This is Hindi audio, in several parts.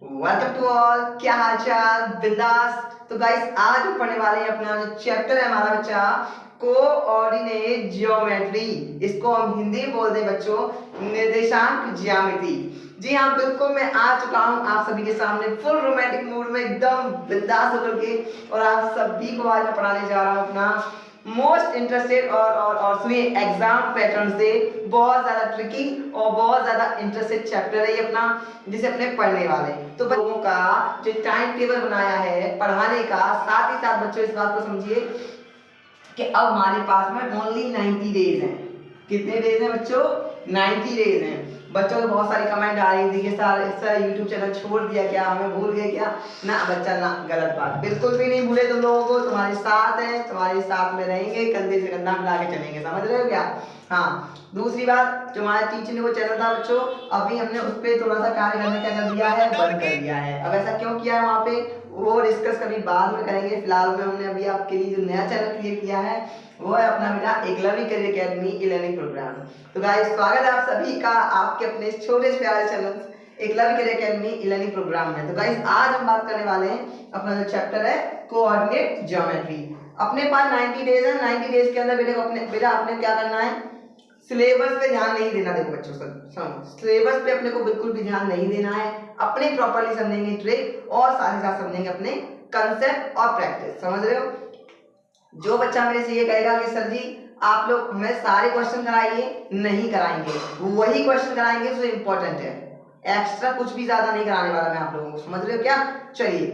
Welcome to all. क्या हाल चाल, बिंदास। तो गाइस आज हम पढ़ने वाले हैं अपना जो चैप्टर है हमारा बच्चा कोऑर्डिनेट ज्योमेट्री। इसको हम हिंदी में बोलते हैं बच्चों निर्देशांक ज्यामिति। जी हाँ बिल्कुल, मैं आ चुका हूँ आप सभी के सामने फुल रोमांटिक मूड में एकदम बिंदास होकर के, और आप सभी को आज मैं पढ़ाने जा रहा हूँ अपना मोस्ट इंटरेस्टेड और सुनिए एग्जाम पैटर्न से बहुत ज्यादा ट्रिकी और बहुत ज्यादा इंटरेस्टेड चैप्टर है ये अपना, जिसे अपने पढ़ने वाले। तो लोगों का जो टाइम टेबल बनाया है पढ़ाने का, साथ ही साथ बच्चों इस बात को समझिए कि अब हमारे पास में ओनली 90 डेज हैं। कितने डेज हैं बच्चों? 90 डेज हैं। बच्चों को बहुत सारी कमेंट आ रही थी कि सर यूट्यूब चैनल छोड़ दिया क्या, हमें भूल गए क्या? ना बच्चा, ना, गलत बात, बिल्कुल भी नहीं भूले तुम लोगों को। तुम्हारे साथ हैं, तुम्हारे साथ में रहेंगे, कंधे से कंधा मिला के चलेंगे, समझ रहे हो क्या? हाँ, दूसरी बात, जो हमारे टीचर ने वो चैनल था बच्चों, अभी हमने उस पर थोड़ा सा कार्य करने का कर दिया है, बंद कर दिया है। अब ऐसा क्यों किया है वहाँ पे, वो डिस्कस कभी बाद में करेंगे। फिलहाल में हमने अभी आपके लिए जो नया चैनल क्रिएट किया है वो है अपना मेरा Eklavya career academy e learning programme. तो गाइस स्वागत है आप सभी का आपके अपने छोटे से प्यारे channel Eklavya career academy e learning programme में। तो गाइस आज हम बात करने वाले हैं अपना जो चैप्टर है कोऑर्डिनेट ज्योमेट्री। अपने पास 90 डेज है। 90 डेज के अंदर बेटा आपने क्या करना है, सिलेबस पे ध्यान नहीं देना। देखो बच्चों सिलेबस पे अपने को बिल्कुल भी ध्यान नहीं देना है। अपने प्रॉपर्ली समझेंगे ट्रिक और साथ ही साथ समझेंगे अपने कंसेप्ट और प्रैक्टिस, समझ रहे हो? जो बच्चा मेरे से ये कहेगा कि सर जी आप लोग हमें सारे क्वेश्चन कराइए, नहीं कराएंगे, वही क्वेश्चन कराएंगे जो इंपॉर्टेंट है। एक्स्ट्रा कुछ भी ज्यादा नहीं कराने वाला मैं आप लोगों को, समझ रहे हो क्या? चलिए,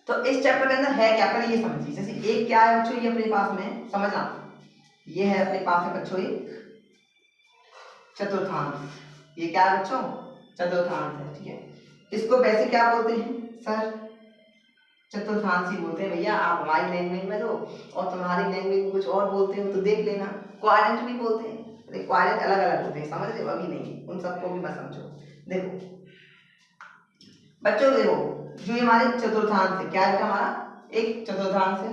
तो इस चैप्टर के अंदर है क्या, पहले ये समझिए। जैसे एक क्या है बच्चों, ये अपने पास में समझना, ये है अपने पास में बच्चों एक चतुर्थांश। ये क्या है बच्चों? चतुर्थांश है, ठीक है। इसको वैसे क्या बोलते हैं सर? चतुर्थांश ही बोलते हैं भैया। आप हमारी लैंग्वेज में तो और तुम्हारी लैंग्वेज में कुछ और बोलते हो तो देख लेना। क्वाड्रेंट भी बोलते हैं, क्वाड्रेंट अलग अलग होते हैं, समझ रहे हो? अभी नहीं, उन सबको भी मत समझो। देखो बच्चों, देखो जो हमारे चतुर्थांश है, क्या है हमारा एक चतुर्थांश है।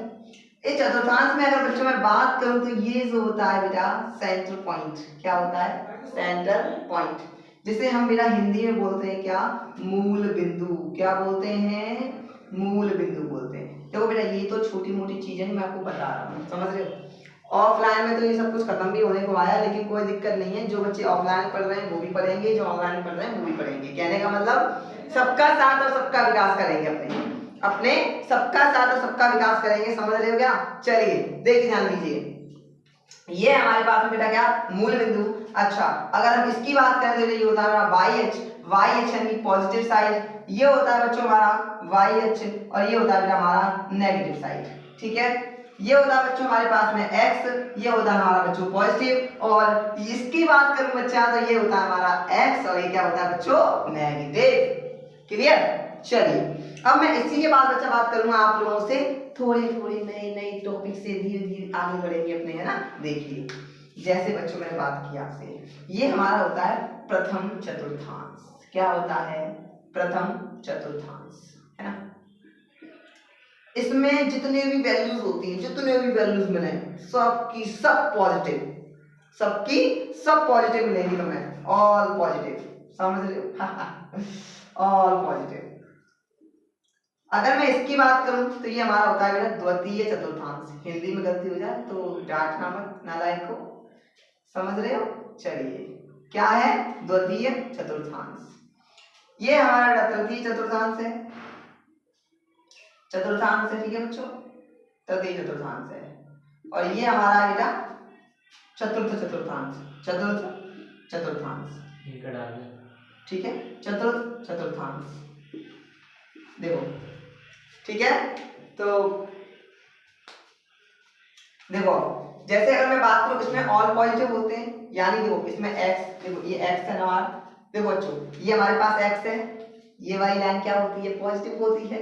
इस चतुर्थांश में अगर बच्चों मैं बात करूं तो ये जो होता है बेटा सेंट्रल पॉइंट, क्या होता है? सेंट्रल पॉइंट, जिसे हम बेटा हिंदी में बोलते हैं क्या? मूल बिंदु। क्या बोलते हैं? मूल बिंदु बोलते हैं। देखो बेटा ये तो छोटी मोटी चीजें मैं आपको बता रहा हूँ, समझ रहे हो? ऑफलाइन में तो ये सब कुछ खत्म भी होने को आया, लेकिन कोई दिक्कत नहीं है। जो बच्चे ऑफलाइन पढ़ रहे हैं वो भी पढ़ेंगे, जो ऑनलाइन पढ़ रहे हैं वो भी पढ़ेंगे। कहने का मतलब सबका साथ और सबका विकास करेंगे, अपने सबका साथ और सबका विकास करेंगे, समझ रहे हो क्या? चलिए देखिए, ध्यान दीजिए, ये हमारे पास में बेटा क्या? मूल बिंदु। अच्छा, अगर हम इसकी बात करें तो ये होता है हमारा वाई एच यानी पॉजिटिव साइड। ये होता है बच्चों हमारा वाई एच, और ये होता है बेटा हमारा नेगेटिव साइड, ठीक है। ये होता है बच्चों हमारे पास में एक्स, ये होता है हमारा बच्चों पॉजिटिव, और इसकी बात करूं बच्चा तो ये होता है हमारा एक्स, और ये क्या होता है बच्चों? नेगेटिव। क्लियर? चलिए अब मैं इसी के बाद बच्चा बात करूंगा आप लोगों से, थोड़े थोड़े नए नए टॉपिक से धीरे धीरे आगे बढ़ेंगे अपने, है ना। देखिए जैसे बच्चों मैंने बात की आपसे, ये हमारा होता है प्रथम चतुर्थांश। क्या होता है? प्रथम चतुर्थांश, है ना। इसमें जितने भी वैल्यूज होती हैं, जितने भी वैल्यूज मिले सबकी सब पॉजिटिव, सबकी सब पॉजिटिव मिलेगी तुम्हें, ऑल पॉजिटिव, समझ रहे हो? All positive. अगर मैं इसकी बात करूं तो ये हमारा होता है मेरा द्वितीय चतुर्थांश। हिंदी में गलती हो जाए तो डांटना मत नालायक को, समझ रहे हो? चलिए क्या है? द्वितीय चतुर्थांश। ये हमारा तृतीय चतुर्थांश है, चतुर्थांश है, ठीक है बच्चों, तृतीय चतुर्थांश है। और ये हमारा बेटा चतुर्थ चतुर्थांश, चतुर्थ चतुर्थांश, ठीक है, चतुर्थ चतुर्थांश। देखो ठीक है, तो देखो जैसे अगर मैं बात करूं इसमें ऑल पॉजिटिव होते हैं, यानी देखो इसमें एक्स, देखो ये एक्स है हमारा, देखो बच्चों ये हमारे पास एक्स है, ये वाली लाइन क्या होती है? पॉजिटिव होती है।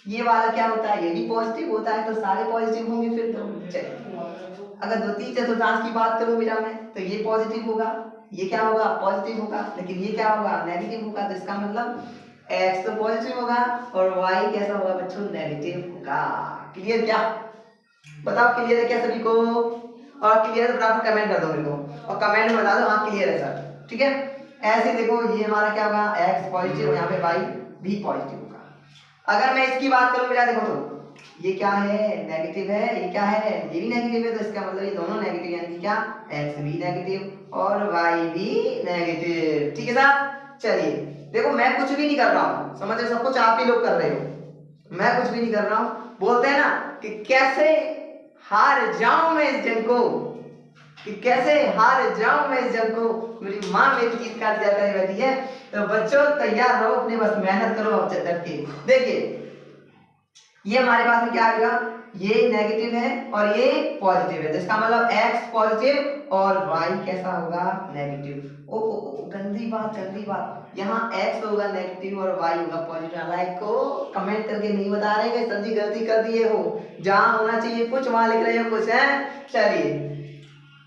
ये वाला क्या होता है? ये भी पॉजिटिव होता है, तो सारे पॉजिटिव होंगे फिर तो। चलिए अगर द्वितीय चतुर्थांश की बात करूं बेटा मैं, तो ये पॉजिटिव होगा, ये क्या होगा? पॉजिटिव होगा, लेकिन ये क्या होगा? नेगेटिव होगा। तो इसका मतलब x तो पॉजिटिव होगा और y कैसा होगा बच्चों? नेगेटिव होगा। क्लियर? क्या बताओ, क्लियर है क्या सभी को? और क्लियर है तो फटाफट कमेंट कर दो मेरे को, और कमेंट में बता दो हाँ क्लियर है सर, ठीक है। ऐसे देखो ये हमारा क्या होगा, x पॉजिटिव और यहाँ पे y भी पॉजिटिव होगा। अगर मैं इसकी बात करूं बेटा देखो तो ये क्या है, नेगेटिव है, ये क्या है, ये भी नेगेटिव है, तो इसका मतलब ये दोनों नेगेटिव, यानी क्या x भी नेगेटिव और y भी नेगेटिव। ठीक है साहब। चलिए देखो मैं कुछ भी नहीं कर रहा हूँ, समझ रहे, सब कुछ आप ही लोग कर रहे हो, मैं कुछ भी नहीं कर रहा हूँ। बोलते हैं ना कि कैसे हार जाऊं मैं इस जंग को, कि कैसे हार जाऊं मैं इस जंग को, मेरी माँ मेरी चीज काट जाता है बैठी है। तो बच्चों तैयार रहो, अपने बस मेहनत करो अब डट के। देखिए ये हमारे पास में क्या आएगा, ये नेगेटिव है और ये पॉजिटिव है, जिसका मतलब x पॉजिटिव और y कैसा होगा, नेगेटिव। ओ गंदी बात, यहाँ x होगा नेगेटिव और y होगा पॉजिटिव। लाइक को कमेंट करके नहीं बता रहे कि सर जी गलती कर दिए हो, जहां होना चाहिए कुछ वहां लिख रहे हो कुछ है। चलिए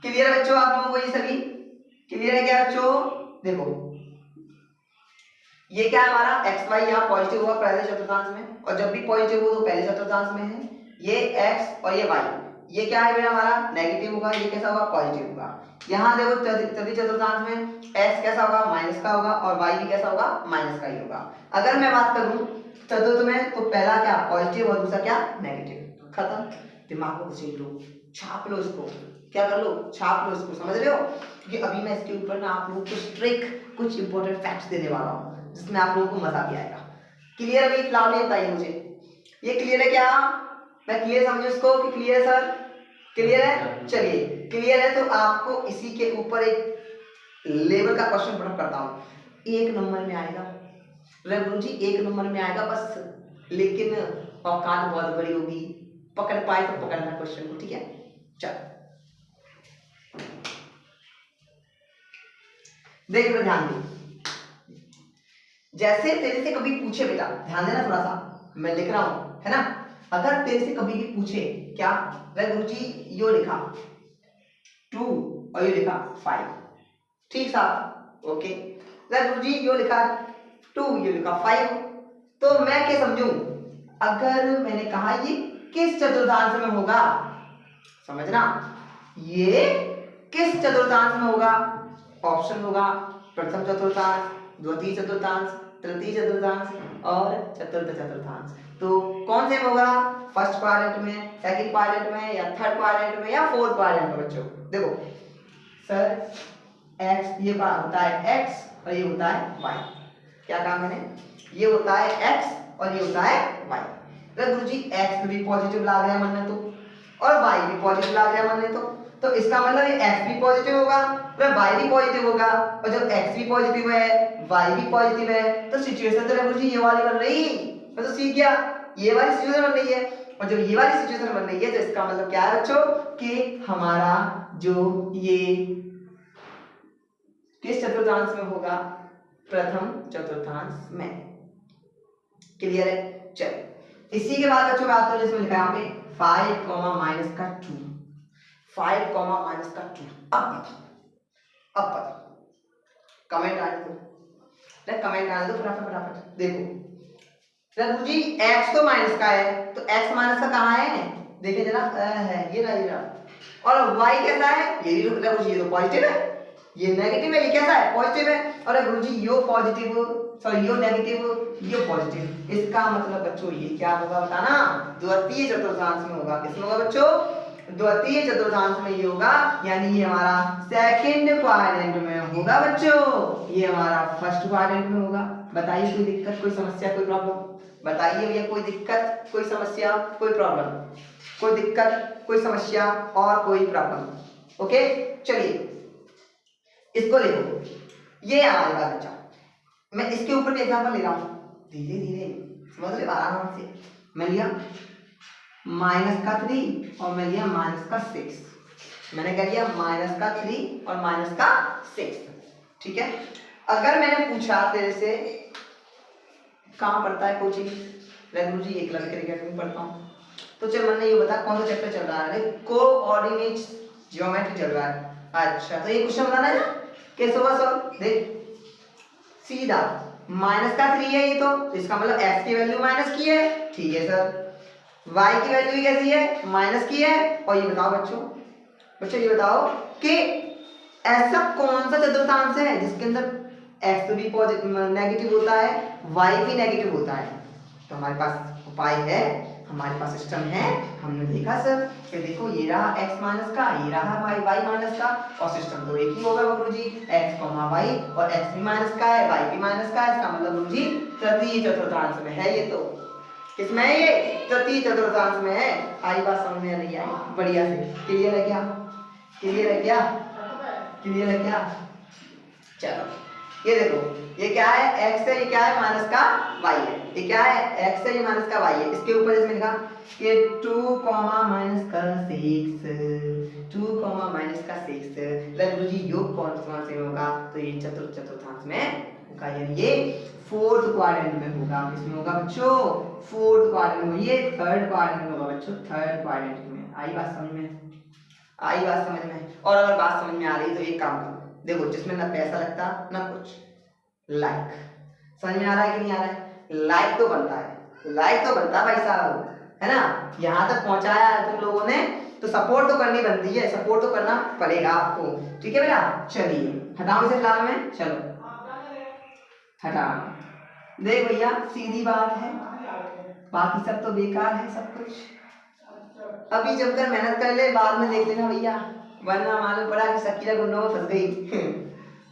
क्लियर है बच्चों, आप लोगों को ये सभी क्लियर है क्या बच्चों? देखो ये क्या है हमारा x y यहाँ पॉजिटिव हुआ पहले चतुर्थांश में, और जब भी पॉजिटिव हो तो पहले चतुर्थांश में है। ये x और ये y, ये क्या है बेटा हमारा नेगेटिव होगा, ये कैसा होगा, पॉजिटिव होगा। यहाँ देखो तृतीय चतुर्थांश में x कैसा होगा, माइनस का होगा, और y भी कैसा होगा, माइनस का ही होगा। अगर मैं बात करूं चतुर्थ में तो पहला क्या पॉजिटिव और दूसरा क्या नेगेटिव। खत्म, दिमाग को सीख लो, छाप लो इसको, क्या कर लो, छाप लो इसको, समझ रहे हो? क्योंकि अभी मैं इसके ऊपर ना आप लोगों को ट्रिक कुछ इंपॉर्टेंट फैक्ट्स देने वाला हूँ जिसमें आप लोगों को मजा भी आएगा। क्लियर है भाई? फिलहाल ये बताइए मुझे, ये क्लियर है क्या? मैं क्लियर समझू इसको कि क्लियर है सर? क्लियर है? चलिए क्लियर है तो आपको इसी के ऊपर एक लेवल का क्वेश्चन पुट करता हूँ, 1 नंबर में आएगा रघु जी, 1 नंबर में आएगा बस, लेकिन औकात बहुत बड़ी होगी, पकड़ पाए तो पकड़ना क्वेश्चन को, ठीक है? चल देख लो, ध्यान दो, जैसे तेरे से कभी पूछे बेटा, ध्यान देना थोड़ा सा, मैं लिख रहा हूं है ना, अगर तेरे से कभी भी पूछे क्या गुरु जी यो लिखा 2 और ये लिखा 5, ठीक साहब, ओके, गुरु जी यो लिखा 2 ये लिखा 5, तो मैं क्या समझूं? अगर मैंने कहा ये किस चतुर्थांश में होगा, समझना, ये किस चतुर्थांश में होगा? ऑप्शन होगा प्रथम चतुर्थांश, द्वितीय चतुर्थांश, तृतीय चतुर्थांश और चतुर्थ चतुर्थांश। तो कौन से में होगा? फर्स्ट क्वाड्रेंट में, सेकंड क्वाड्रेंट में, या थर्ड क्वाड्रेंट में, या फोर्थ क्वाड्रेंट में? बच्चों देखो सर x ये होता है x और ये होता है y, क्या कहा मैंने? ये होता है x और ये होता है y। गुरु जी x भी पॉजिटिव ला गया मन में तो, और y भी पॉजिटिव ला गया मन में तो इसका मतलब ये x भी पॉजिटिव होगा, y भी पॉजिटिव होगा, और जब x भी पॉजिटिव है y भी पॉजिटिव है तो सिचुएशन तो गुरु जी ये वाली बन रही, मैं तो सीख गया, ये वाली सिचुएशन बन रही है, और जब ये वाली सिचुएशन बन रही है तो इसका मतलब क्या है बच्चों कि हमारा जो ये किस चतुर्थांश में होगा? प्रथम चतुर्थांश में। क्लियर है? चल इसी के बाद बच्चों बात करो, जिसमें लिखा है यहाँ पे 5 माइनस का 2, 5 माइनस का 2। अब पता कमेंट आने दो, कमेंट आने दो फटाफट। देखो रघु जी x तो माइनस का है, तो x माइनस का कहाँ है? देखिए जरा, है ये रहा, और y कैसा है? ये रघु जी ये तो पॉजिटिव है, ये नेगेटिव है, ये कैसा है? पॉजिटिव है, और रघु जी यो पॉजिटिव, सॉरी यो नेगेटिव, यो पॉजिटिव, इसका मतलब बच्चों ये क्या होगा बताना? द्वितीय चतुर्थांश में होगा। किसमें होगा बच्चों? द्वितीय चतुर्थांश में ये होगा, यानी ये हमारा सेकंड क्वाड्रेंट में होगा बच्चों, ये हमारा फर्स्ट क्वाड्रेंट में होगा। बताइए कोई दिक्कत, कोई समस्या, कोई प्रॉब्लम? बताइए भैया कोई दिक्कत, कोई समस्या, कोई प्रॉब्लम? कोई दिक्कत, कोई समस्या और कोई प्रॉब्लम? ओके चलिए इसको देखो, ये हमारे पास बच्चा, मैं इसके ऊपर भी एग्जांपल ले रहा हूँ, धीरे धीरे समझ रहे, आराम से। मैं लिया माइनस का 3 और मैं लिया माइनस का 6, मैंने क्या लिया? माइनस का 3 और माइनस का 6, ठीक है? अगर मैंने पूछा तेरे से कहाँ पढ़ता है कोचिंग? गुरु जी एकलव्य क्रिकेट अकेडमी पढ़ता हूँ, तो चल मैंने ये बता कौन सा चैप्टर चल रहा है? कोऑर्डिनेट ज्योमेट्री चल रहा है। अच्छा तो ये क्वेश्चन बताना है ना, कैसे होगा सर? देख सीधा माइनस का 3 है ये, तो इसका मतलब x की वैल्यू माइनस की है, ठीक है सर। y की वैल्यू भी कैसी है? माइनस की है। और ये बताओ बच्चों ये बताओ कि ऐसा कौन सा चतुर्थांश है जिसके अंदर x भी पॉजिटिव नेगेटिव होता है, y भी नेगेटिव होता है। तो हमारे पास उपाय है, हमारे पास सिस्टम है, हमने देखा सर कि देखो ये रहा x माइनस का, ये रहा y माइनस का, और सिस्टम तो एक ही होगा गुरुजी, x y, और x भी माइनस का है, y भी माइनस का है। इसका मतलब गुरुजी तृतीय चतुर्थांश में है। ये तो किसमें है? ये तृतीय चतुर्थांश में है। आई बात समझ में नहीं आई? बढ़िया से क्लियर है क्या? क्लियर है क्या? क्लियर है क्या? चलो ये देखो, ये क्या है? x है, ये क्या है? माइनस का y है। ये क्या है? x है, ये माइनस का y है। इसके ऊपर इसमें लिखा ये 2 माइनस का 6, 2 माइनस का 6। गुरु जी योग कौन से होगा? तो ये चतुर्थांश में होगा, यानी ये फोर्थ क्वाड्रेंट में होगा। किसमें होगा बच्चों? फोर्थ क्वाड्रेंट में। ये थर्ड क्वाड्रेंट में होगा बच्चों, थर्ड क्वाड्रेंट में। आई बात समझ में? आई बात समझ में? और अगर बात समझ में आ रही तो एक काम करो, देखो जिसमें ना पैसा लगता ना कुछ, लाइक। समझ में आ रहा है कि नहीं आ रहा है? लाइक तो बनता है, लाइक तो बनता है भाई साहब, है ना? यहाँ तक पहुंचाया है तुम लोगों ने तो सपोर्ट तो करनी बनती है, सपोर्ट तो करना पड़ेगा आपको। ठीक है बेटा? चलिए हटाओ इसे फिलहाल में, चलो हटा। देख भैया सीधी बात है, बाकी सब तो बेकार है सब कुछ। अभी जमकर मेहनत कर ले, बाद में देख लेना भैया, वरना मालूम पड़ा कि शकीला गुंडों में फंस गई।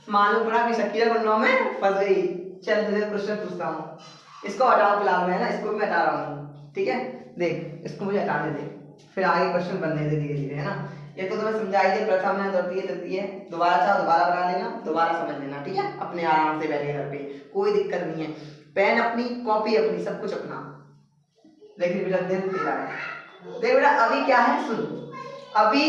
मालूम पड़ा कि शकीला गुंडों में फंस गई। चल तुझे क्वेश्चन पूछता हूँ, इसको हटाओ फिलहाल में, है ना? इसको भी मैं हटा रहा हूँ, ठीक है? देख इसको मुझे हटाने दे, फिर आगे क्वेश्चन बनने दे धीरे धीरे, है ना? ये तो तुम्हें समझाई दे, प्रथम है, द्वितीय, तृतीय, दोबारा चाहो दोबारा बना लेना, दोबारा समझ लेना, ठीक है? अपने आराम से बैठे घर पे, कोई दिक्कत नहीं है। पेन अपनी, कॉपी अपनी, सब कुछ अपना। लेकिन बेटा दिन तेरा है। देख बेटा अभी क्या है सुन, अभी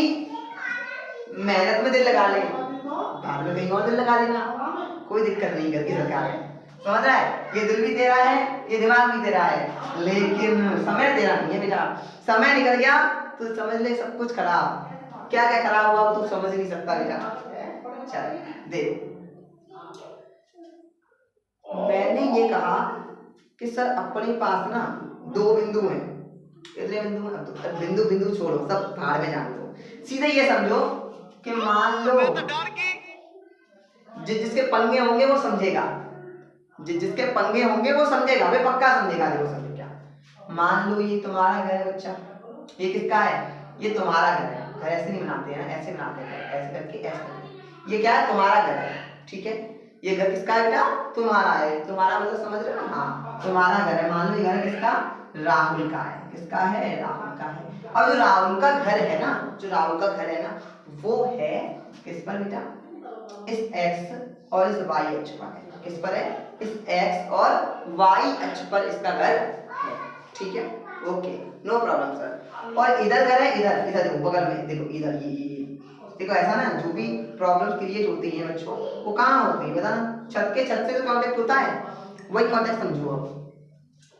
मेहनत में दिल लगा ले, बाद में कहीं और दिल लगा लेना, कोई दिक्कत नहीं, घर की सरकार है। समझ रहा है? ये दिल भी तेरा है, ये दिमाग भी तेरा है, लेकिन समय तेरा नहीं है बेटा। समय निकल गया तो समझ ले सब कुछ खराब। क्या क्या खराब हुआ तू समझ नहीं सकता बेटा। चल देख, मैंने ये कहा कि सर अपने पास ना दो बिंदु हैं। कितने बिंदु हैं? अब बिंदु बिंदु छोड़ो, सब भाड़ में जान दो। सीधे ये समझो कि मान लो जिसके पंगे होंगे वो समझेगा, जिसके पंगे होंगे वो समझेगा, वे पक्का समझेगा। देखो समझो क्या, मान लो ये तुम्हारा घर है बच्चा, ये किसका है? ये तुम्हारा घर है। घर ऐसे नहीं बनाते हैं, ऐसे बनाते हैं, ऐसे करके, ऐसे करके। ये क्या है? तुम्हारा घर है, ठीक है? ये घर किसका है बेटा? तुम्हारा है। तुम्हारा मतलब समझ रहे हो ना? हाँ तुम्हारा घर है। मान लो ये घर किसका? राहुल का है। किसका है? राहुल का है। अब जो राहुल का घर है ना, जो राहुल का घर है ना, वो है किस पर बेटा? इस x और इस y अक्ष पर है। किस पर है? इस x और y अक्ष पर इसका घर है, ठीक है? Okay no problem sir. और इधर घर है, इधर इधर देखो बगल में, देखो इधर ये देखो, ऐसा ना जो भी प्रॉब्लम क्रिएट होती है बच्चों, वो कहाँ होती है बता ना? छत से तो कांटेक्ट होता है, वही कांटेक्ट समझो। अब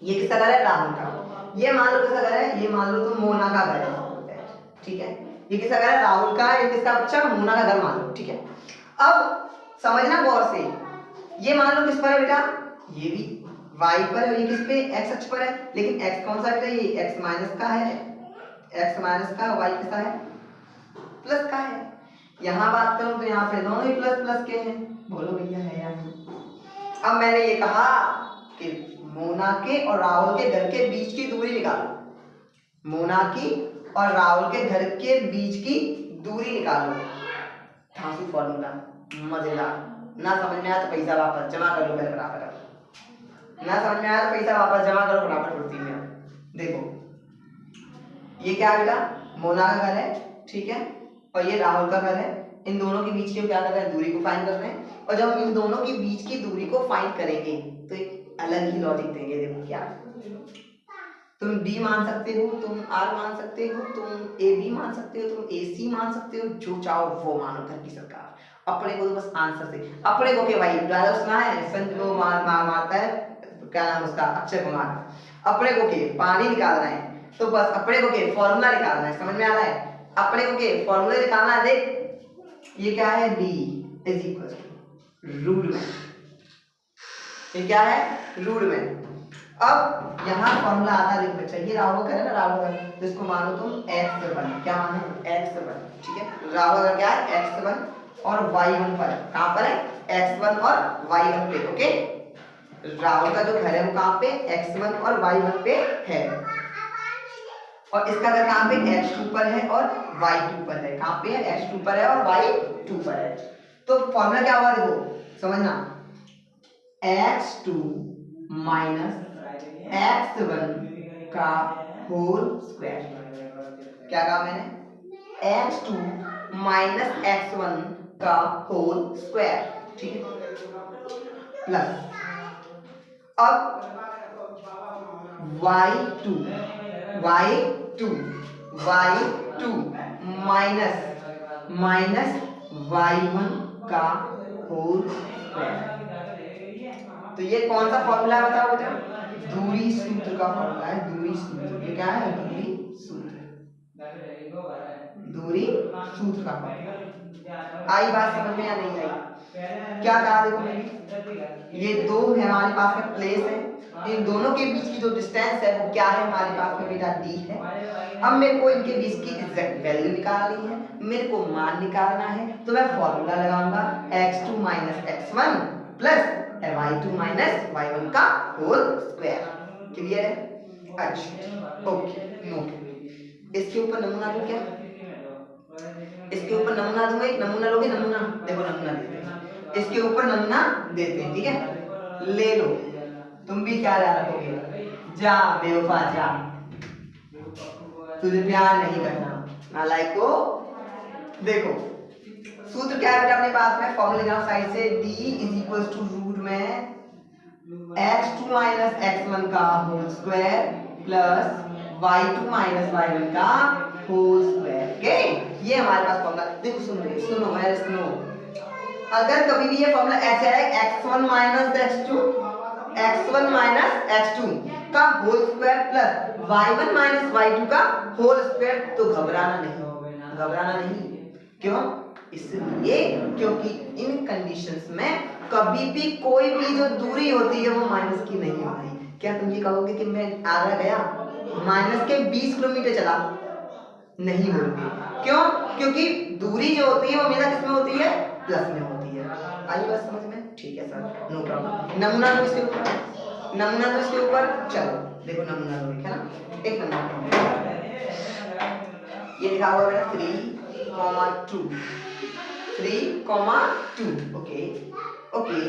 ये किसका घर है? राहुल का। ये मान लो किसका घर है? ये मान लो तुम मोना का घर है, ठीक है? ये किसका घर है? राहुल का। ये किसका बच्चा? मोना का घर मान लो, ठीक है? अब समझना गौर से, ये मान लो किस पर है बेटा? ये भी y पर है, और ये किस पे? x अक्ष पर है। लेकिन x कौन सा है? ये x माइनस का है, x माइनस का, y कैसा है? प्लस का है। यहाँ बात करूं तो यहाँ पे दोनों ही प्लस प्लस के हैं। बोलो भैया है या नहीं? अब मैंने ये कहा कि मोना के और राहुल के घर के बीच की दूरी निकालो। मोना की और राहुल के घर के बीच की दूरी निकालो। धांसू फॉर्मूला मजेदार। ना समझ में आया तो पैसा वापस जमा कर लो मेरे बराबर। ना समझ में आया तो पैसा वापस जमा करो बराबर कुर्सी में। देखो ये क्या बेटा? मोना का घर है, ठीक है? और ये राहुल का घर है। इन दोनों के बीच की क्या कर रहे हैं? दूरी को फाइंड कर रहे हैं। और जब हम इन दोनों के बीच की दूरी को फाइंड करेंगे तो एक अलग ही लॉजिक देंगे। देखो क्या, तुम D मान सकते हो, तुम R मान सकते हो, तुम AB मान सकते हो, तुम AC मान सकते हो, जो चाहो वो मानो, घर की सरकार। अपने को तो बस आंसर से, अपने को क्या भाई डायलॉग सुना है? संजू मारता है, क्या नाम उसका? अक्षय कुमार। अपने को के पानी निकालना है तो बस अपने को के फॉर्मूला निकालना है। समझ में आ रहा है? अपने को के फॉर्मूला निकालना है। देख ये क्या है? D is equal to root में। ये क्या है? रूट में। अब यहाँ फॉर्मूला आता है, देखो बच्चा, ये राहुल का है ना, राहुल का, जिसको मानो तुम x1, क्या मानो? x1, ठीक है? राहुल का क्या है? x1 और y1 पर, कहाँ पर है? x1 और y1 पे। ओके, राहुल का जो घर है वो कहाँ पे, x1 और y1 पे है, और इसका घर कहाँ पे, x2 पर है और y2 पर है। कहाँ पे है, x2 पर है और y2 पर है। तो फॉर्मूला क्या हुआ देखो समझना, x2 माइनस x1 का होल स्क्वायर। क्या कहा मैंने, x2 माइनस x1 का होल स्क्वायर, ठीक है, प्लस अब y2 माइनस y1 का होल स्क्वायर। तो ये कौन सा फॉर्मूला बताओ बेटा, दूरी सूत्र का फॉर्मूला है, दूरी सूत्र। ये क्या है, दूरी सूत्र, दूरी सूत्र का फॉर्मूला। आई बात समझ में या नहीं आई? क्या कहा देखो मैंने, ये दो है हमारे पास में प्लेस है, इन दोनों के बीच की जो डिस्टेंस है वो क्या है हमारे पास में बेटा, d है। अब मेरे को इनके बीच की एग्जैक्ट वैल्यू निकालनी है, मेरे को मान निकालना है, तो मैं फॉर्मूला लगाऊंगा x2 minus x1 plus y2 minus y1 का होल स्क्वायर। क्लियर है? अच्छा ओके, नोट। इसके ऊपर नमूना दूं क्या, इसके ऊपर नमूना दूंगा, एक नमूना लोगे, नमूना देखो, नमूना देते हैं, इसके ऊपर नमूना देते हैं, ठीक है, ले लो। तुम भी क्या याद रखोगे, जा बेवफा जा, तुझे प्यार नहीं करना नालायक को। देखो सूत्र क्या है बेटा अपने पास में, फॉर्मूला लगाओ साइड से, d is equal to root में x2 माइनस x1 का whole square plus y2 minus y1 का होल स्क्वायर। ओके, ये हमारे पास फॉर्मूला। देखो सुनो, अगर कभी भी ये फॉर्मूला ऐसे आए x1 माइनस x2 का whole square plus y1 minus y2 का होल स्क्वायर, तो घबराना नहीं। क्यों? इसलिए क्योंकि इन कंडीशंस में कभी भी कोई भी जो दूरी होती है वो माइनस की नहीं होती। क्या तुम ये कहोगे कि मैं आगरा गया माइनस के 20 किलोमीटर चला, नहीं बोलोगे। क्यों? क्योंकि दूरी जो होती है वो हमेशा किस में होती है, प्लस में होती है। आई बात समझ में? ठीक है सर, नो प्रॉब्लम। नमूना दो इसके ऊपर, चलो देखो नमूना दो, है ना, एक नंबर ये लिखा हुआ है 3,2 ओके,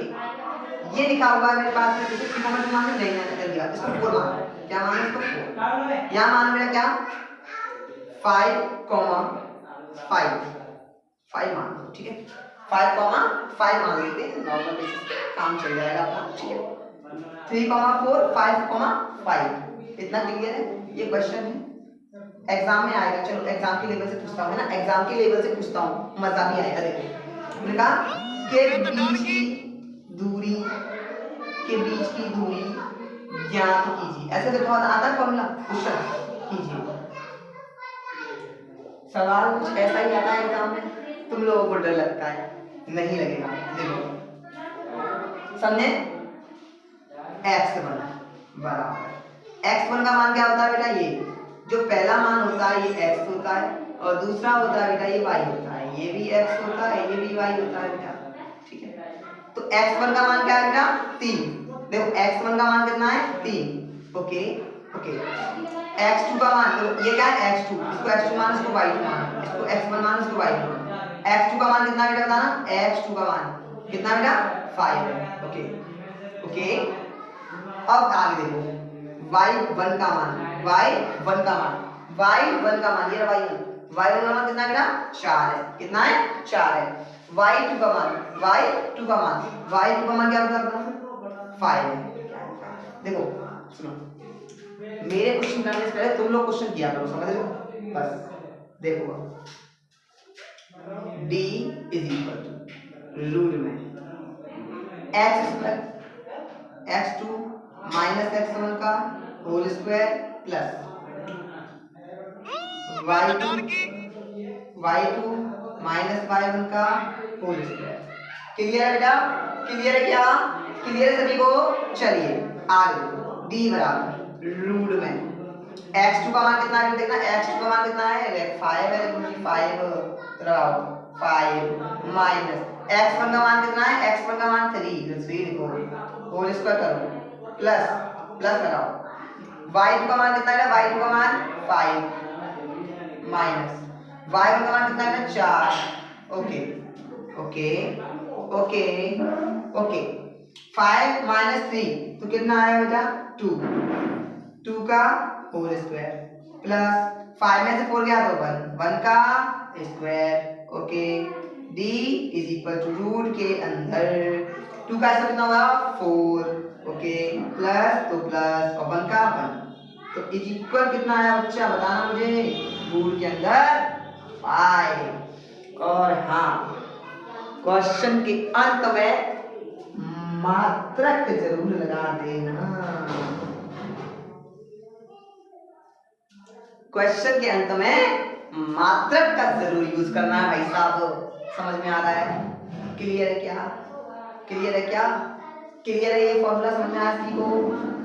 ये लिखा हुआ है मेरे पास में, 3,2 मानो नहीं कर दिया, इसको 4 मानो, क्या मानो इसको 4, यहाँ मानो मेरा क्या 5 मानो, ठीक है, 5 मान लेते हैं, नॉर्मल बेसिस पे काम चल जाएगा अपना, ठीक है। 3,4 5,5 इतना क्लियर है? ये क्वेश्चन है, एग्जाम में आएगा। चलो एग्जाम के लेवल से पूछता हूँ, है ना, एग्जाम के लेवल से पूछता हूँ, मजा भी आएगा। देखो मैंने कहा के बीच की दूरी ज्ञात कीजिए, ऐसे देखो आता है फॉर्मूला, क्वेश्चन कीजिए। सवाल कुछ ऐसा ही आता है एग्जाम में, तुम लोगों को डर लगता है, नहीं लगेगा। देखो समझे, x1 बराबर, x1 का मान क्या होता है बेटा, ये जो पहला मान होता है ये x होता है, और दूसरा होता है बेटा ये y होता है, ये भी x होता है, ये भी y होता है बेटा, ठीक है। तो x1 का मान क्या है बेटा 3, देखो x1 का मान कितना है 3, ओके। x2 का मान, तो ये क्या है x2, इसको x2 मान, इसको y2 मान, इसको x1 मान, इसको y2 मान। x2 का मान कितना बेटा बताना, x2 का मान कितना बेटा 5 है, ओके। अब आगे देखो y1 का मान, y1 का मान ये y1 का मान कितना बेटा 4 है, कितना है 4 है। y2 का मान क्या होता है 5 है। देखो सुनो, मेरे क्वेश्चन करने से पहले तुम लोग क्वेश्चन किया करो, समझ रहे हो? बस देखो d is equal to root में x2 माइनस x1 का whole square plus y2 minus y1 का होल स्क्वायर। क्लियर है बेटा? क्लियर है क्या? क्लियर है सभी को? चलिए आगे d बराबर रूट में x2 का मान कितना है देखना, x2 का मान कितना है 5 है, 5 माइनस x1 का मान कितना है, x1 का मान 3, तो 3 लिखो, होल स्क्वायर करो, प्लस प्लस लगाओ, y2 का मान कितना है, y2 का मान 5 माइनस y1 का मान कितना है, 4। Okay okay okay okay, 5 minus 3 तो कितना आया बेटा, 2 का होल स्क्वायर प्लस 5 में से 4 गया तो 1 का square. Okay, d is equal to root के अंदर 2 का स्क्वायर कितना होगा, 4। ओके, प्लस तो प्लस और 1 का 1, तो इज इक्वल कितना आया बच्चा, बताना मुझे, रूट के अंदर 5। और हाँ, क्वेश्चन के अंत में मात्रक जरूर लगा देना, क्वेश्चन के अंत में मात्रक का जरूर यूज करना है भाई साहब। समझ में आ रहा है, क्लियर है क्या, क्लियर है क्या, क्लियर है, ये फॉर्मूला समझ में आया किसी को,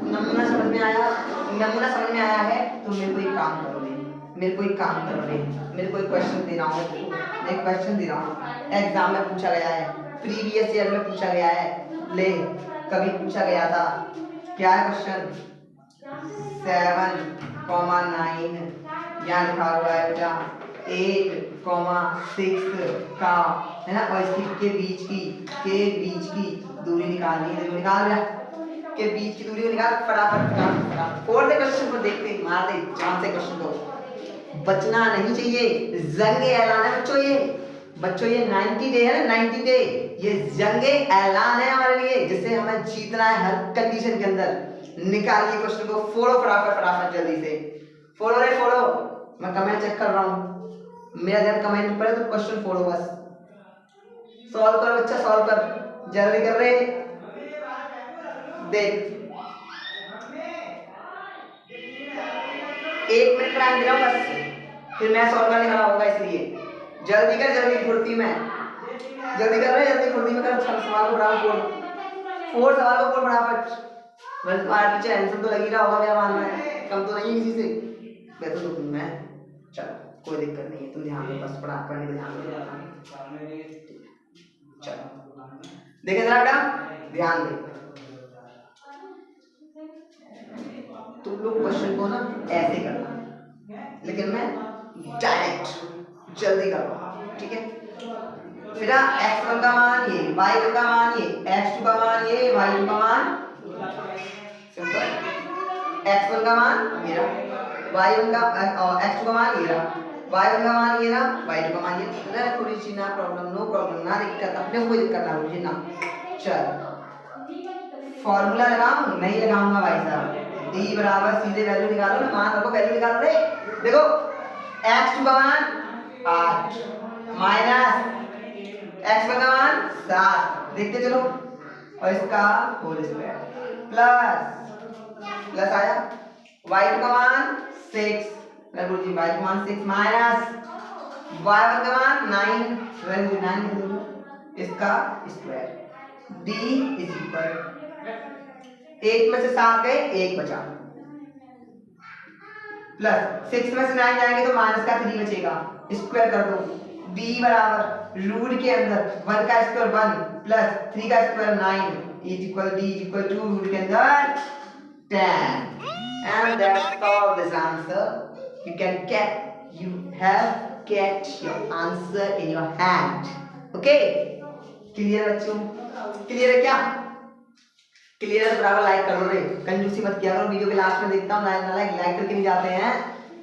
नमूना समझ में आया, नमूना समझ में आया है तो मेरे को एक काम करोगे, मेरे को एक काम करोगे, मेरे को एक क्वेश्चन दे रहा हूँ, मैं एक क्वेश्चन दे रहा हूँ, एग्जाम में पूछा गया है, प्रीवियस ईयर में पूछा गया है, ले कभी पूछा गया था, क्या है क्वेश्चन, 7,9 यहाँ लिखा हुआ है बेटा 8,6 का, है ना, और इसकी के बीच की दूरी निकालनी है, जो निकाल रहा के बीच की दूरी को निकाल, फटाफट फोड़ दे क्वेश्चन को, देखते मार दे जान से क्वेश्चन को, बचना नहीं चाहिए, जंग ऐलान है बच्चों, ये बच्चों ये 90 डे है ना, 90 डे ये जंग ऐलान है हमारे लिए, जिससे हमें जीतना है हर कंडीशन के अंदर। निकालिए क्वेश्चन को, फोड़ो फटाफट फटाफट जल्दी से, फोड़ो रे फोड़ो, मैं कमेंट चेक कर रहा हूँ, मेरा ध्यान कमेंट पर है तो क्वेश्चन फोड़ो बस, सॉल्व करो बच्चा, सॉल्व कर जल्दी कर रहे, देख 1 मिनट टाइम दे रहा हूँ बस, फिर मैं सॉल्व करने खड़ा होगा, इसलिए जल्दी कर, जल्दी फुर्ती में, जल्दी कर रहे, जल्दी फुर्ती में कर, सवाल को फटाफट फोड़ सवाल को फोड़ फटाफट, बस तुम्हारा पीछे आंसर तो लग ही रहा होगा, मेरा मानना है, कम तो नहीं है किसी से, वैसे तो मैं, चलो कोई दिक्कत नहीं है, तुम ध्यान दो बस, पढ़ा पढ़ने पे ध्यान दो, चलो देखे जरा बेटा, ध्यान दे, तुम लोग क्वेश्चन को ना ऐसे करना, लेकिन मैं डायरेक्ट जल्दी करो, ठीक है बेटा, x1 का मान ये, y1 का मान ये, x2 का मान ये, y2 का मान, सिंपल, x1 का मान ये रहा, y1 का x2 का मान ये रहा, y1 का मान ये रहा, y2 का मान ये रहा, थोड़ी सी ना प्रॉब्लम, नो प्रॉब्लम, ना दिक्कत, अपने को कोई दिक्कत ना मुझे ना, चल फॉर्मूला लगाऊं, नहीं लगाऊंगा भाई साहब, d बराबर सीधे वैल्यू निकालो ना, मान रखो, वैल्यू निकालो रे, देखो x2 का मान 8 माइनस x1 का मान 7, देखते चलो, और इसका होल स्क्वायर प्लस आया, y2 का मान 6, रघु जी y का मान 6 माइनस y1 का मान 9, रघु जी 9 इसका स्क्वायर, d इज इक्वल 1 में से 7 गए, 1 बचा, प्लस 6 में से 9 जाएंगे तो माइनस का 3 बचेगा, स्क्वायर कर दो, d बराबर रूट के अंदर 1 का स्क्वायर 1 प्लस 3 का square 9 is equal d is equal to root के अंदर 10, and that's all this answer, you can get, you have get your answer in your hand, okay, clear बच्चों, क्लियर है क्या, क्लियर है, बराबर लाइक कर दो रे, कंजूसी मत किया करो, वीडियो के लास्ट में देखता हूँ लाइक करके नहीं जाते हैं,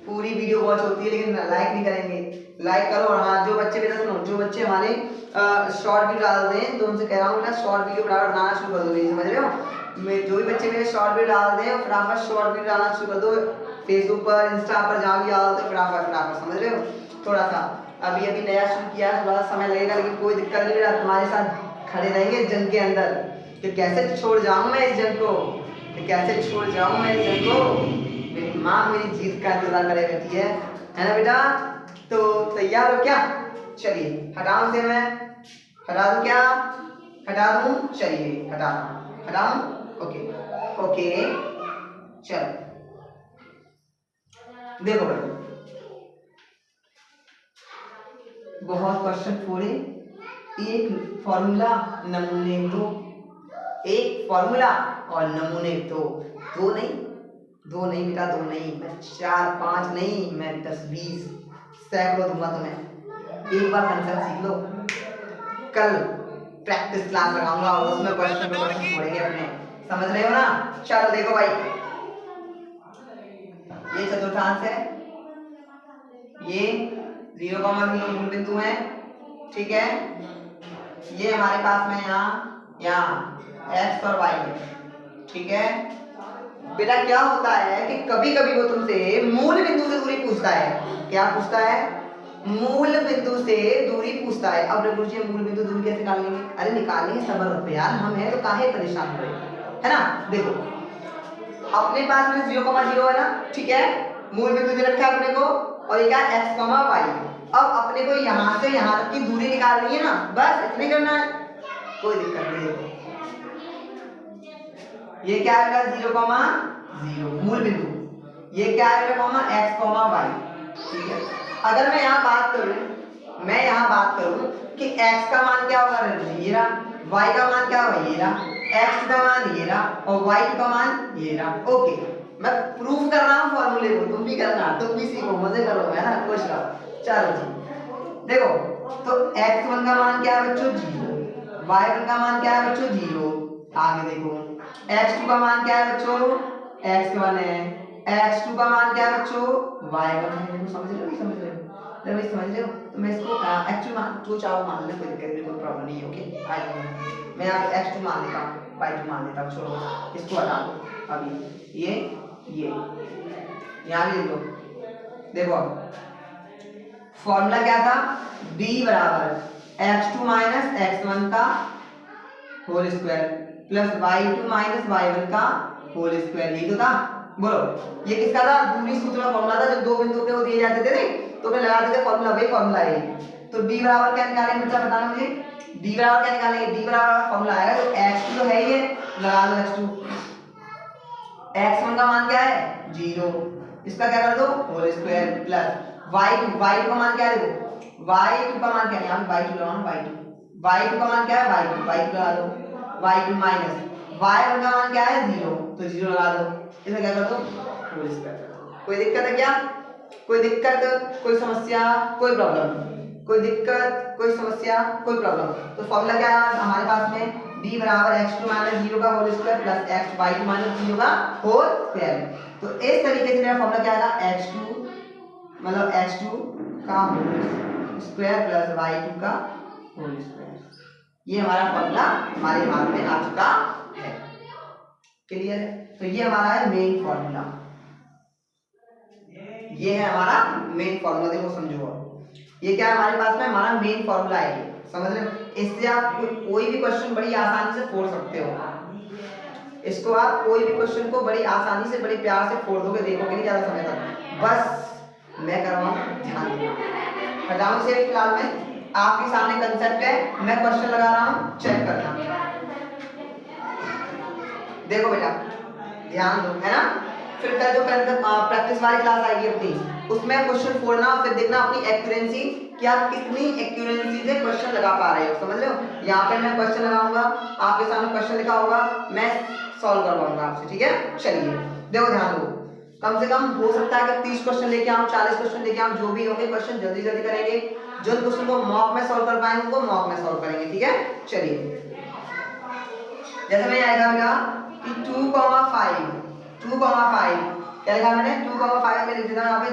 पूरी वीडियो वॉच होती है लेकिन लाइक नहीं करेंगे, लाइक करो। और हाँ, जो बच्चे मेरा सुनो, जो बच्चे हमारे शॉर्ट वीडियो डालते हैं तो उनसे कह रहा हूँ ना, शॉर्ट वीडियो बनाना शुरू कर दो, समझ रहे हो, जो भी बच्चे मेरे शॉर्ट वीडियो डालते हैं फटाफट शॉर्ट वीडियो डालना शुरू कर दो, फेसबुक पर, इंस्टा पर, जहाँ भी डालते हो फटाफट, समझ रहे हो, थोड़ा सा अभी नया शुरू किया है, थोड़ा समय लगेगा, लेकिन कोई दिक्कत नहीं, मेरा तुम्हारे साथ खड़े रहेंगे जंग के अंदर, कि कैसे छोड़ जाऊँ मैं इस जंग को, कि कैसे छोड़ जाऊँ मैं इस जंग को, मेरी माँ मेरी जीत का इंतजार करे बैठी है ना बेटा, तो तैयार हो क्या, चलिए हटाऊं से मैं, हटा दूं क्या, हटा दूं, चलिए हटाऊं, ओके, चलो देखो भाई, बहुत क्वेश्चन फोड़े, एक फॉर्मूला नमूने दो, एक फॉर्मूला और नमूने दो, दो नहीं बेटा, दो नहीं, मैं 4 5 नहीं, मैं 10 20 सैकड़ों दूंगा तुम्हें। एक बार कंसेप्ट सीख लो, कल प्रैक्टिस क्लास लगाऊंगा और उसमें क्वेश्चन छोड़ेंगे अपने, समझ रहे हो ना। चलो देखो भाई, ये चतुर्थांश है, ये 0,0 मूल बिंदु है, ठीक है। ये हमारे पास में यहाँ x और y है, ठीक है। बेटा क्या होता है कि कभी कभी वो तुमसे मूल बिंदु से दूरी पूछता है। क्या पूछता है? मूल बिंदु से दूरी पूछता है। अब देखो जी, मूल बिंदु दूरी कैसे निकालेंगे? अरे निकालेंगे, सबर रखो यार, हम है तो काहे परेशान हो रहे, है ना। देखो अपने पास में 0,0 है ना, ठीक है, मूल बिंदु दे रखा है अपने को, और ये क्या x, y। अब अपने को यहाँ से यहाँ तक की दूरी निकालनी है ना, बस इतने करना है, कोई दिक्कत नहीं। देखो ये क्या आएगा? 0,0 मूल बिंदु, ये क्या आएगा? x, y, ठीक है। अगर मैं यहाँ बात करूँ कि x का मान क्या होगा, ये रहा, y का मान क्या होगा, ये रहा, x का मान ये रहा, और y का मान ये रहा। ओके, मैं प्रूव कर रहा हूँ फॉर्मूले को, तुम भी करना, तुम भी सीखो, मजे करो, है ना, खुश रहो। चलो जी देखो, तो x1 का मान क्या है बच्चों? 0, y1 का मान क्या है बच्चों? 0। आगे देखो, x2 का मान क्या है बच्चों? x1 है, x2 का मान क्या है बच्चों? y1 है। समझ रहे हो? समझ रहे हो? भाई समझ रहे हो? तो मैं इसको x2 मान, तो चाहो मान ले, कोई दिक्कत नहीं, कोई प्रॉब्लम नहीं है। ओके, आई डोंट, मैं यहाँ x2 मान लेता हूँ, y2 मान लेता हूँ, छोड़ो इसको हटा दो। अभी ये यहाँ भी देखो, देखो फॉर्मूला क्या था? b बराबर x2 माइनस x1 का whole square plus y2 minus y1 का होल स्क्वायर, यही तो था। बोलो ये किसका था? दूरी सूत्र का फॉर्मूला था, जब दो बिंदु पे वो दिए जाते थे तो मैं लगा देते फॉर्मूला, वही फॉर्मूला है। तो d बराबर क्या निकालेंगे बच्चा, बताना मुझे। d बराबर क्या निकालेंगे? d बराबर फॉर्मूला आएगा, तो x2 तो है ही है, लगा लो x2। x1 का मान क्या है? 0, इसका क्या कर दो? होल स्क्वायर प्लस y2 का मान क्या है? देखो y2 का मान क्या है, यहाँ y2 लगाओ, y2 का मान क्या है? y2 लगा दो, y2 माइनस y1 का मान क्या है? 0, तो 0 लगा दो, इसका क्या कर दो? Whole square. कोई दिक्कत है क्या? कोई दिक्कत, कोई समस्या, कोई प्रॉब्लम? कोई दिक्कत, कोई समस्या, कोई प्रॉब्लम? तो फॉर्मूला क्या है हमारे पास में? d बराबर x2 माइनस 0 का whole square plus x y2 minus 0 का होल स्क्वायर। तो इस तरीके से मेरा फॉर्मूला क्या आएगा? x2 मतलब x2 का होल स्क्वायर प्लस y2 का होल स्क्वायर। ये हमारा फॉर्मूला हमारे हाथ में आ चुका है। क्लियर है? तो ये हमारा है मेन फॉर्मूला, ये है हमारा मेन फॉर्मूला। देखो समझो, ये क्या है हमारे पास में? हमारा मेन फॉर्मूला है, ये समझ रहे हो? इससे आप कोई भी क्वेश्चन बड़ी आसानी से फोड़ सकते हो, इसको आप कोई भी क्वेश्चन को बड़ी आसानी से, बड़े प्यार से फोड़ दोगे, देखोगे नहीं ज्यादा समय तक। बस मैं कर रहा हूँ, ध्यान देना। हटाओ से फिलहाल में आपके सामने कंसेप्ट है, मैं क्वेश्चन लगा रहा हूँ, चेक करना। देखो बेटा ध्यान दो, है ना। फिर कल जो प्रैक्टिस वाली क्लास आएगी अपनी, उसमें क्वेश्चन फोड़ना, फिर देखना अपनी एक्यूरेंसी, कि आप कितनी एक्यूरेंसी से क्वेश्चन लगा पा रहे हो, समझ रहे हो। यहाँ पे मैं क्वेश्चन लगाऊंगा, आपके सामने क्वेश्चन लिखा होगा, मैं सॉल्व करवाऊंगा आपसे, ठीक है। चलिए देखो ध्यान दो, कम से कम हो सकता है कि 30 क्वेश्चन लेके आऊं, 40 क्वेश्न लेके आऊं, जो भी होंगे क्वेश्चन जल्दी जल्दी करेंगे। जो क्वेश्चन को मॉक में सॉल्व कर पाएंगे उनको मॉक में सॉल्व करेंगे, ठीक है। चलिए जैसे मैं आएगा मेरा कि 2,5 क्या लिखा मैंने? 2,5 में लिख देता हूं यहाँ पे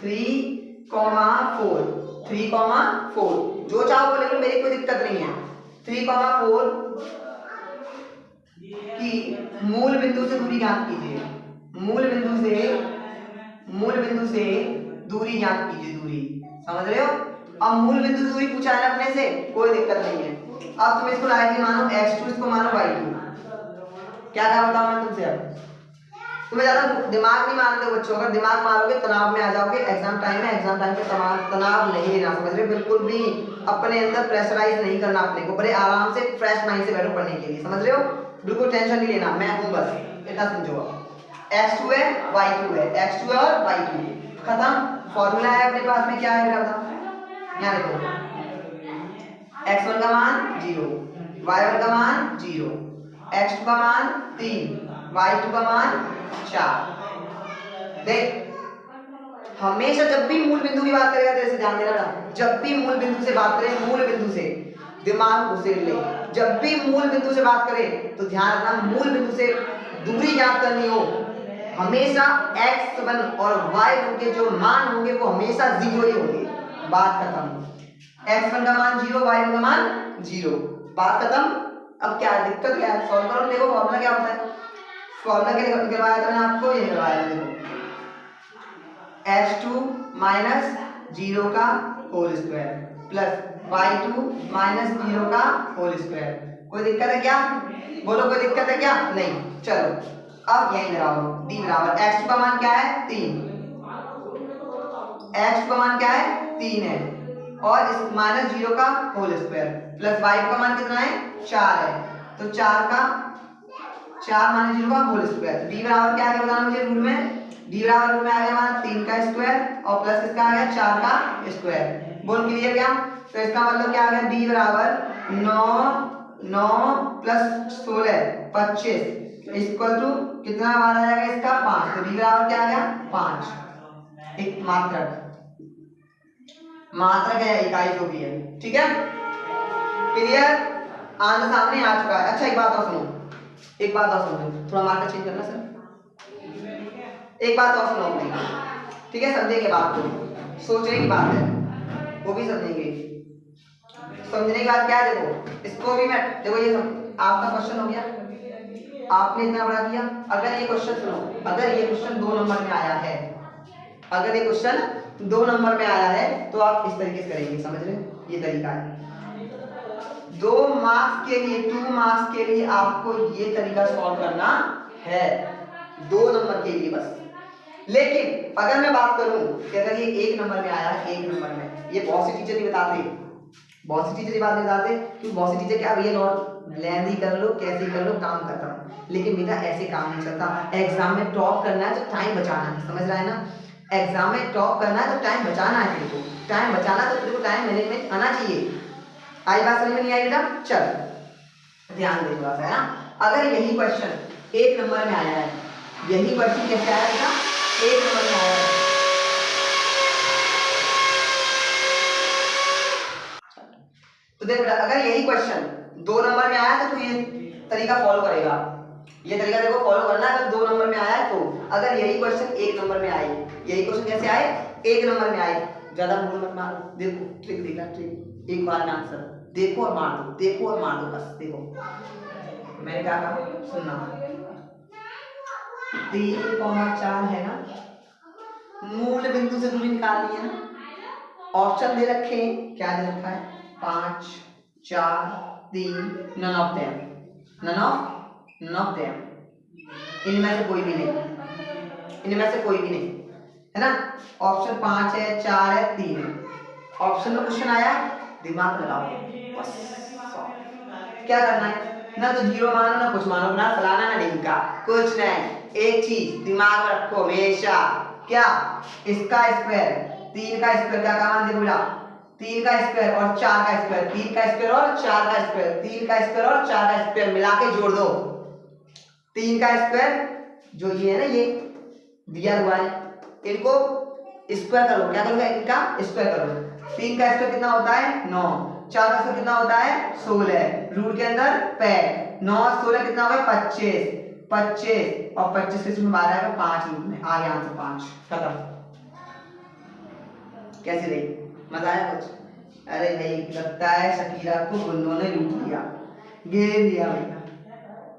3,4 जो चाहो वो लिख लो, मेरी कोई दिक्कत नहीं है। 3,4 की मूल बिंदु से दूरी ज्ञात कीजिए, मूल बिंदु से दूरी ज्ञात कीजिए, दूरी, समझ रहे हो। अब मूल बिंदु दूरी पूछा है ना अपने से, कोई दिक्कत नहीं है। अब तुम इसको डायरेक्टली मानो x2, इसको मानो y2। क्या बताऊं मैं तुमसे? अब तुम्हें ज्यादा दिमाग नहीं मारते हो बच्चों, अगर दिमाग मारोगे तनाव में आ जाओगे। एग्जाम टाइम है, एग्जाम टाइम पे तनाव नहीं लेना, समझ रहे हो। बिल्कुल भी अपने अंदर प्रेशराइज नहीं करना अपने को, बड़े आराम से फ्रेश माइंड से बैठो पढ़ने के लिए, समझ रहे हो। बिल्कुल टेंशन नहीं लेना, मैं हूं, बस इतना समझो। x2 है, y2 है, x2 और y2 खत्म। फॉर्मूला है अपने पास में, क्या है मेरा बताओ। यहाँ देखो x1 का मान 0, y1 का मान 0, x2 का मान 3, y2 का मान 4। देख हमेशा जब भी मूल बिंदु की बात करेगा तो ऐसे ध्यान देना, जब भी मूल बिंदु से बात करें, मूल बिंदु से दिमाग उसे ले, जब भी मूल बिंदु से बात करें तो ध्यान रखना मूल बिंदु से दूरी ज्ञात करनी हो, हमेशा x1 और y1 के जो मान होंगे वो हमेशा 0 ही होंगे। बात खत्म। x1 का मान 0, y1 का मान 0, बात खत्म। अब क्या दिक्कत क्या है, सॉल्व करो। देखो फॉर्मूला क्या होता है, फॉर्मूला क्या निकलवाया था मैंने आपको, ये निकलवाया था। देखो x2 माइनस 0 का whole square plus y2 minus 0 का होल स्क्वायर। कोई दिक्कत है क्या, बोलो कोई दिक्कत है क्या, नहीं। चलो अब यही लगाओ, d बराबर x2 का मान क्या है 3, x2 का मान क्या है 3 है, और इस माइनस 0 का होल स्क्वायर प्लस y2 का मान कितना है 4 है, तो 4 माइनस 0 का होल स्क्वायर। d बराबर क्या है बताना मुझे, रूट में d बराबर रूट में आ गया हमारा 3 का स्क्वायर और प्लस किसका आ गया 4 का स्क्वायर। बोल क्लियर क्या, तो इसका मतलब क्या आ गया, d बराबर 9 प्लस 16 25 इक्वल टू कितना हमारा आ जाएगा इसका 5, तो d बराबर क्या आ गया 5। एक मात्रक है, इकाई जो भी है, ठीक है क्लियर, आंसर सामने आ चुका है। अच्छा एक बात और सुनो, एक बात और सुनो, थोड़ा मार्कर चेंज करना सर, एक बात और सुनो अपने, ठीक है समझेंगे बात को, सोचने की बात है वो भी समझेंगे। समझने की बात क्या है, देखो इसको भी मैं, देखो ये आपका क्वेश्चन हो गया, आपने इतना बड़ा किया। अगर ये क्वेश्चन सुनो, अगर ये क्वेश्चन 2 नंबर में आया है, अगर ये क्वेश्चन 2 नंबर में आया है तो आप इस तरीके से करेंगे, समझ रहे हैं, ये तरीका है। 2 मार्क्स के लिए, 2 मार्क्स के लिए आपको ये तरीका सॉल्व करना है, 2 नंबर के लिए बस। लेकिन अगर मैं बात करूं कि अगर ये 1 नंबर में आया, 1 नंबर में, ये बहुत सी टीचर नहीं बताते, बहुत सी टीचर ये बात नहीं बताते, क्योंकि बहुत सी टीचर क्या भैया नोट लेंदी कर लो, कैसे कर लो, काम खत्म। लेकिन बेटा ऐसे काम नहीं चलता, एग्जाम में टॉप करना है तो टाइम बचाना है, समझ रहा है ना, एग्जाम में टॉप करना है तो टाइम बचाना है, तेरे को टाइम बचाना, तो तेरे को टाइम मैनेजमेंट आना चाहिए। आई बात समझ में नहीं आई बेटा, चल ध्यान दे थोड़ा सा है ना। अगर यही क्वेश्चन 1 नंबर में आया है, यही क्वेश्चन कैसे आया बेटा 1 नंबर में आया है, तो देख बेटा अगर यही क्वेश्चन 2 नंबर में आया तो तू ये तरीका फॉलो करेगा, ये तरीका देखो फॉलो करना। अगर 2 नंबर में आया तो, अगर यही क्वेश्चन 1 नंबर में आए, यही क्वेश्चन कैसे आए 1 नंबर में आए, ज्यादा भूल मत मारो, देखो ट्रिक देखना, ट्रिक एक बार में आंसर देखो और मार दो, देखो और मार दो बस। देखो मैंने क्या कहा सुनना, 3,4 है ना, मूल बिंदु से दूरी निकालनी है ना, ऑप्शन दे रखे हैं, क्या दे रखा है 5 4 3, none of them, none of them, इनमें से कोई भी नहीं, इनमें से कोई भी नहीं है ना। ऑप्शन 5 है, 4 है, 3 है, ऑप्शन में क्वेश्चन आया, दिमाग लगाओ बस, क्या करना है ना, तो 0 मानो ना कुछ मानो, ना फलाना ना ढिमका, कुछ नहीं, एक चीज दिमाग में रखो हमेशा, क्या इसका स्क्वायर, 3 का स्क्वायर क्या मान देखो बेटा, 3 का स्क्वायर और 4 का स्क्वायर, 3 का स्क्वायर और 4 का स्क्वायर, 3 का स्क्वायर और 4 का स्क्वायर मिला के जोड़ दो। 3 का स्क्वायर जो ये है ना, ये दिया हुआ है, इनको स्क्वायर करो, क्या करोगे इनका स्क्वायर करो। 3 का स्क्वायर कितना होता है 9, 4 का स्क्वायर कितना होता है 16, रूट के अंदर पैक, 9 16 कितना होगा 25, 25 और 25 से इसमें 12 है 5 रूट में आ गया आंसर 5, खत्म। कैसे रही, मजा आया कुछ? अरे भाई लगता है शकीरा को गुंडों ने लूट लिया, घेर लिया भैया।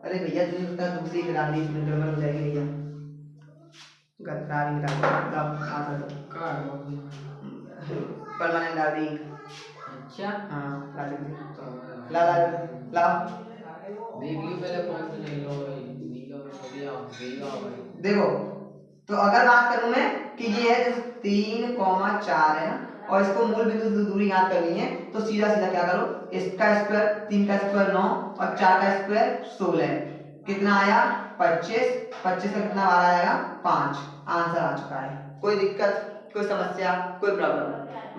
अरे भैया तुम्हें लगता है दूसरी खिलाड़ी इसमें गड़बड़ हो जाएगी भैया, गद्दारी परमानेंट डाली। अच्छा हाँ ला ला ला ला देख ली पहले कौन सा नहीं लो भाई, नीला में दिया देगा भाई। देखो तो अगर बात करूं मैं कि ये है 3,4 है ना, और इसको मूल बिंदु से दूरी याद करनी है, तो सीधा सीधा क्या करो, इसका स्क्वायर 3 का स्क्वायर 9 और 4 का स्क्वायर 16, कितना आया 25, 25 का कितना बार आएगा 5, आंसर आ चुका है। कोई दिक्कत, कोई समस्या, कोई प्रॉब्लम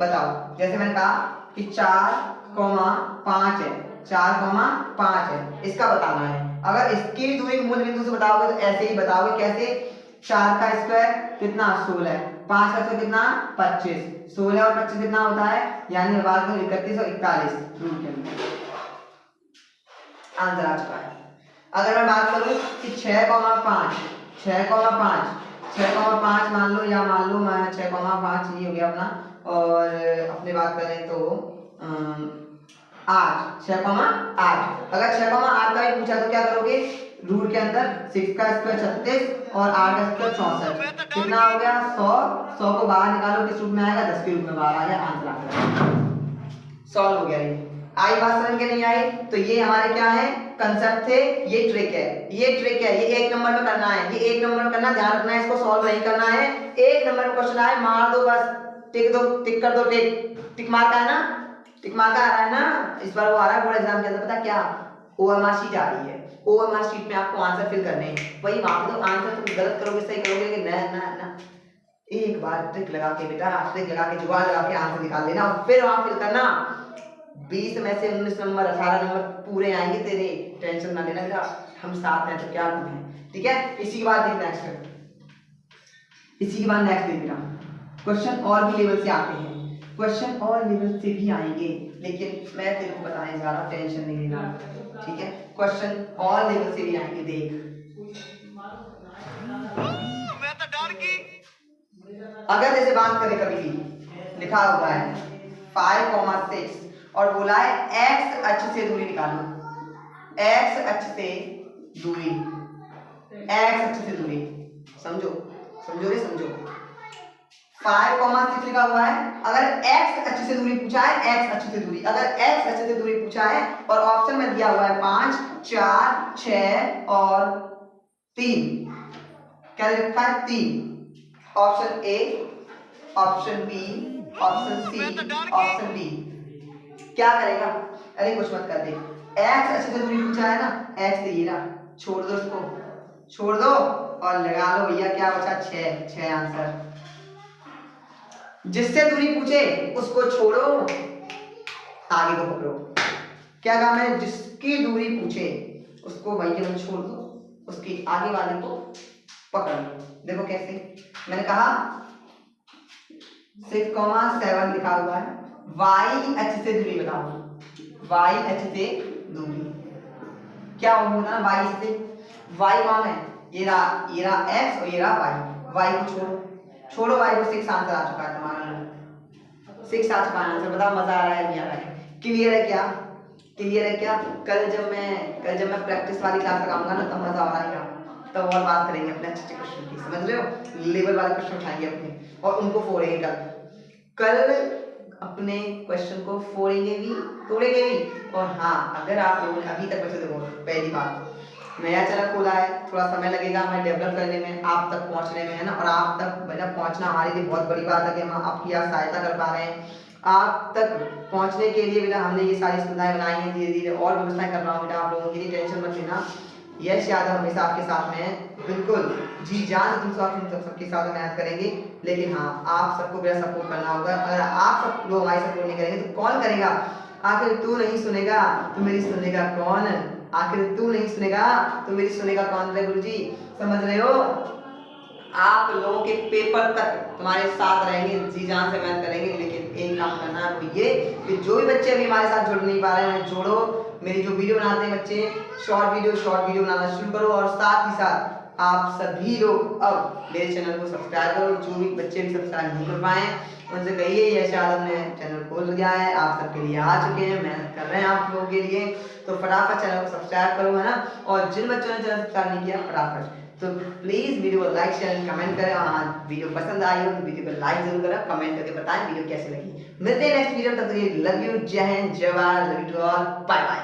बताओ। जैसे मैंने कहा कि 4 4,5 है, 4,5 है, इसका बताना है। अगर इसकी दूरी मूल बिंदु से बताओगे तो ऐसे ही बताओगे, कैसे? 4 का स्क्वायर कितना? 16, 5 का स्क्वायर कितना? 25, 16 और 25 कितना होता है? यानी बात करूं 31 और 41 रूट के अंदर आंसर आ चुका है। अगर मैं बात करूं कि 6,5 मान लो, या मान लो मैं 6,5 ये हो गया अपना, और अपने बात करें तो 8, 6,8। अगर 6,8 का भी पूछा तो क्या करोगे? रूट के अंदर 6 का स्क्वायर 36 और 8 का स्क्वायर 64, कितना हो गया? 100। 100 को बाहर निकालो, किस रूप में आएगा? 10 के रूप में बाहर आ गया, आंसर आ गया। सॉल्व हो गया। ये आई बात समझ के नहीं आई तो ये हमारे क्या है? कंसेप्ट थे, ये ट्रिक है, ये 1 नंबर में करना है, ये 1 नंबर में करना, ध्यान रखना है, इसको सॉल्व नहीं करना है। 1 नंबर में क्वेश्चन आए मार दो बस, टिक दो, टिक कर दो, टिक मार का है ना, टिक मार का आ रहा है ना, इस बार वो आ रहा है बोर्ड एग्जाम के अंदर, पता क्या? ओएमआर शीट आ रही है, ओएमआर शीट में आपको आंसर फिल करने हैं, वही मार दो आंसर, तुम गलत करोगे सही करोगे, लेकिन ना एक बार ट्रिक लगा के बेटा, ट्रिक लगा के, जुगाड़ लगा के आंसर निकाल लेना और फिर वहां फिल करना। 20 में से 19 नंबर 18 नंबर पूरे आएंगे तेरे, टेंशन ना लेना बेटा, हम साथ हैं तो क्या है, ठीक है। इसी के बाद देख नेक्स्ट देख बेटा, क्वेश्चन और भी लेवल से आते हैं, क्वेश्चन और लेवल से भी आएंगे, लेकिन मैं तेरे को बताने जा रहा हूं, टेंशन नहीं लेना, ठीक है। क्वेश्चन और लेवल से भी आएंगे, देख। अगर जैसे बात करें, कभी भी लिखा हुआ है 5,6 और बोला है x अक्ष से दूरी निकालो, x अक्ष से दूरी, समझो रे समझो। 5,6 लिखा हुआ है, अगर x अक्ष से दूरी पूछा है, x अक्ष से दूरी, अगर x अक्ष से दूरी पूछा है और ऑप्शन में दिया हुआ है 5, 4, 6 और 3, क्या लिखा है? 3, option A, option B, option C, option D, क्या करेगा? अरे कुछ मत कर दे, x अक्ष से दूरी पूछा है ना, x से ये ना, छोड़ दो इसको, छोड़ दो और लगा लो भैया, क्या बचा? 6 आंसर। जिससे दूरी पूछे उसको छोड़ो, आगे को पकड़ो, क्या काम है? जिसकी दूरी पूछे उसको वही जगह छोड़ दो, उसकी आगे वाले को पकड़ लो। देखो कैसे, मैंने कहा 6,7 लिखा हुआ है, y अक्ष से दूरी बताओ, y अक्ष से दूरी क्या होगा ना, y से, y कौन है? ये रहा x और ये रहा y को छोड़ो y को, 6 आंसर आ चुका है तुम्हारा, 6 आ चुका है आंसर। बताओ मजा आ रहा है नहीं आ रहा है? क्लियर है क्या? कल जब मैं प्रैक्टिस वाली क्लास लगाऊंगा ना, तब मजा आ रहा है, तब और बात करेंगे अपने अच्छे क्वेश्चन की, समझ रहे हो? लेवल वाले क्वेश्चन उठाएंगे अपने और उनको फोड़ेंगे। कल अपने क्वेश्चन को फोड़ेंगे भी, तोड़ेंगे भी। और हाँ, अगर आप लोगों ने अभी तक बचे, देखो पहली बात, नया चैनल खोला है, थोड़ा समय लगेगा हमें डेवलप करने में, आप तक पहुंचने में, है ना। और आप तक बेटा पहुंचना हमारे लिए बहुत बड़ी बात है कि हम आपकी सहायता कर पा रहे हैं। आप तक पहुंचने के लिए बेटा हमने ये सारी सुविधाएं बनाई हैं, धीरे धीरे और व्यवस्थाएं कर रहा हूँ बेटा, आप लोगों के लिए टेंशन मत लेना। यश यादव हमेशा आपके साथ में है, बिल्कुल जी जान तुम सबके साथ मेहनत करेंगे, लेकिन हाँ आप सबको मेरा सपोर्ट करना होगा। अगर आप सब लोग हमारी सपोर्ट नहीं करेंगे तो कौन करेगा? आखिर तू नहीं सुनेगा तो मेरी सुनेगा कौन? आखिर तू नहीं सुनेगा तो मेरी सुनेगा कौन रे गुरुजी? समझ रहे हो? आप लोगों के पेपर तक तुम्हारे साथ रहेंगे, जी जान से मेहनत करेंगे, लेकिन एक काम करना है वो ये कि जो भी बच्चे अभी हमारे साथ जुड़ नहीं पा रहे हैं, जोड़ो। मेरी जो वीडियो बनाते हैं बच्चे, शॉर्ट वीडियो बनाना शुरू करो, और साथ ही साथ आप सभी लोग अब मेरे चैनल को सब्सक्राइब करो। जो भी बच्चे भी सब्सक्राइब नहीं कर पाए उनसे कहिए यश यादव ने चैनल खोल दिया है, आप सबके लिए आ चुके हैं, मेहनत कर रहे हैं आप लोगों के लिए, तो फटाफट चैनल को सब्सक्राइब करो, है ना। और जिन बच्चों ने चैनल सब्सक्राइब नहीं किया फटाफट, तो प्लीज वीडियो को लाइक शेयर कमेंट करें, और हाँ वीडियो पसंद आई हो तो वीडियो को लाइक जरूर करें, कमेंट करके बताएं वीडियो कैसी लगी। मिलते हैं नेक्स्ट वीडियो, तब तक लव यू, जय हिंद, जय Bharat, love you to all, bye bye.